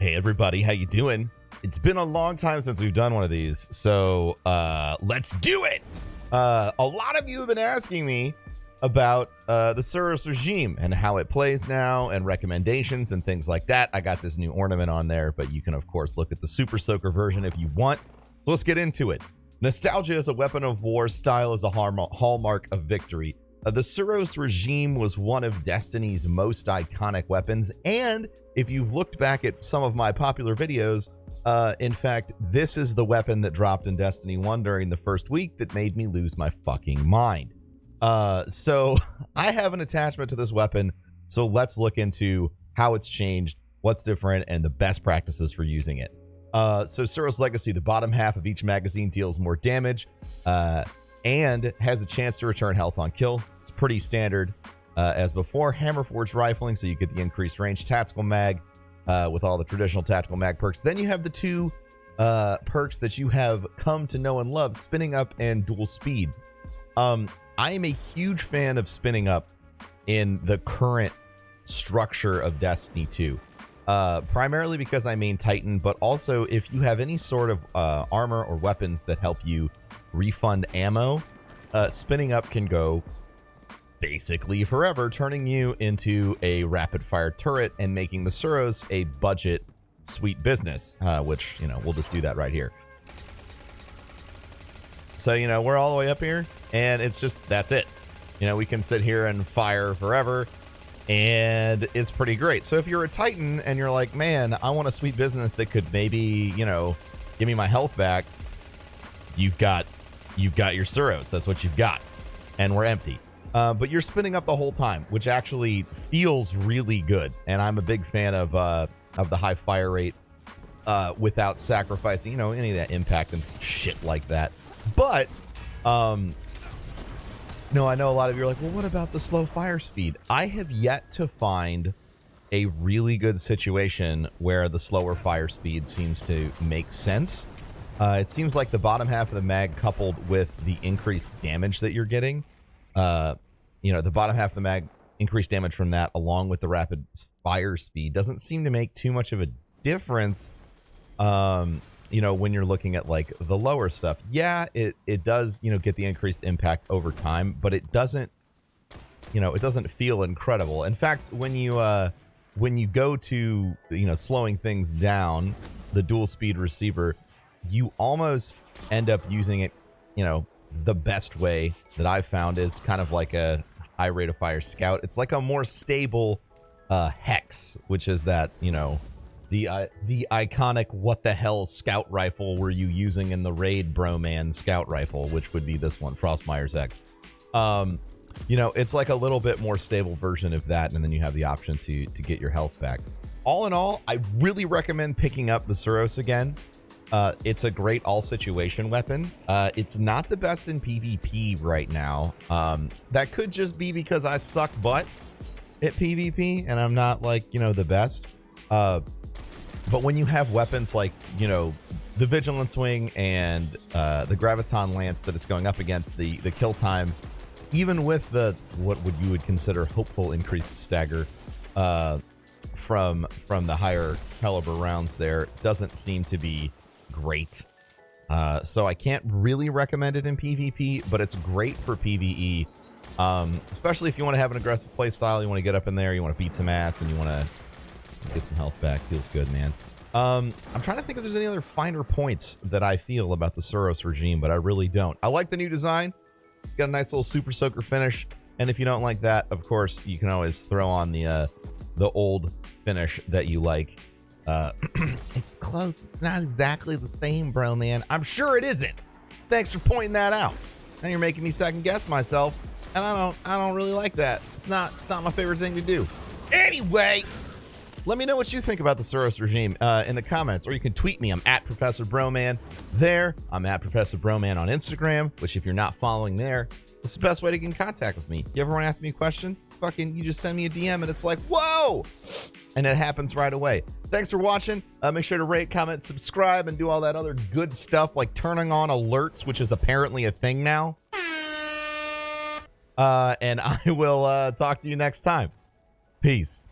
Hey everybody, how you doing? It's been a long time since we've done one of these, so let's do it. A lot of you have been asking me about the SUROS regime and how it plays now and recommendations and things like that. I got this new ornament on there, but you can of course look at the Super Soaker version if you want. So let's get into it. Nostalgia is a weapon of war, style is a hallmark of victory. The SUROS regime was one of Destiny's most iconic weapons, and if you've looked back at some of my popular videos, in fact, this is the weapon that dropped in Destiny 1 during the first week that made me lose my fucking mind. So I have an attachment to this weapon, so let's look into how it's changed, what's different, and the best practices for using it. So SUROS Legacy, the bottom half of each magazine deals more damage, and has a chance to return health on kill. It's pretty standard as before. Hammerforged rifling, so you get the increased range. Tactical mag with all the traditional tactical mag perks. Then you have the two perks that you have come to know and love, spinning up and dual speed. I am a huge fan of spinning up in the current structure of Destiny 2. Primarily because I main Titan, but also if you have any sort of armor or weapons that help you refund ammo, spinning up can go basically forever, turning you into a rapid fire turret and making the SUROS a budget sweet business, which, you know, we'll just do that right here. So, you know, we're all the way up here and it's just, that's it. You know, we can sit here and fire forever and it's pretty great. So if you're a Titan and you're like, man, I want a sweet business that could maybe, you know, give me my health back, you've got your SUROS. That's what you've got, and we're empty. But you're spinning up the whole time, which actually feels really good. And I'm a big fan of the high fire rate without sacrificing, you know, any of that impact and shit like that. But no, I know a lot of you are like, well, what about the slow fire speed? I have yet to find a really good situation where the slower fire speed seems to make sense. It seems like the bottom half of the mag coupled with the increased damage that you're getting, you know, the bottom half of the mag, increased damage from that along with the rapid fire speed doesn't seem to make too much of a difference, you know, when you're looking at like the lower stuff. Yeah, it does, you know, get the increased impact over time, but it doesn't, you know, it doesn't feel incredible. In fact, when you go to, you know, slowing things down, the dual speed receiver, you almost end up using it, you know, the best way that I've found is kind of like a high rate of fire scout. It's like a more stable hex, which is that, you know, the iconic what the hell scout rifle were you using in the raid, Broman scout rifle, which would be this one, Frostmire's X. You know, it's like a little bit more stable version of that, and then you have the option to get your health back. All in all, I really recommend picking up the SUROS again. It's a great all-situation weapon. It's not the best in PvP right now. That could just be because I suck butt at PvP, and I'm not, like, you know, the best. But when you have weapons like, you know, the Vigilance Wing and the Graviton Lance that it's going up against, the kill time, even with the what you would consider hopeful increased stagger from the higher caliber rounds, there doesn't seem to be great. So I can't really recommend it in PvP, but it's great for PvE, especially if you want to have an aggressive play style. You want to get up in there, you want to beat some ass, and you want to get some health back. Feels good, man. I'm trying to think if there's any other finer points that I feel about the SUROS regime, but I really don't. I like the new design. It's got a nice little Super Soaker finish, and if you don't like that, of course, you can always throw on the old finish that you like. It's close, not exactly the same, bro, man. I'm sure it isn't. Thanks for pointing that out. Now you're making me second guess myself, and I don't really like that. It's not my favorite thing to do. Anyway, let me know what you think about the SUROS regime in the comments, or you can tweet me. I'm at ProfessorBroman there. I'm at ProfessorBroman on Instagram, which if you're not following there, it's the best way to get in contact with me. You ever want to ask me a question? Fucking, you just send me a DM and it's like, whoa! And it happens right away. Thanks for watching. Make sure to rate, comment, subscribe, and do all that other good stuff like turning on alerts, which is apparently a thing now. And I will talk to you next time. Peace.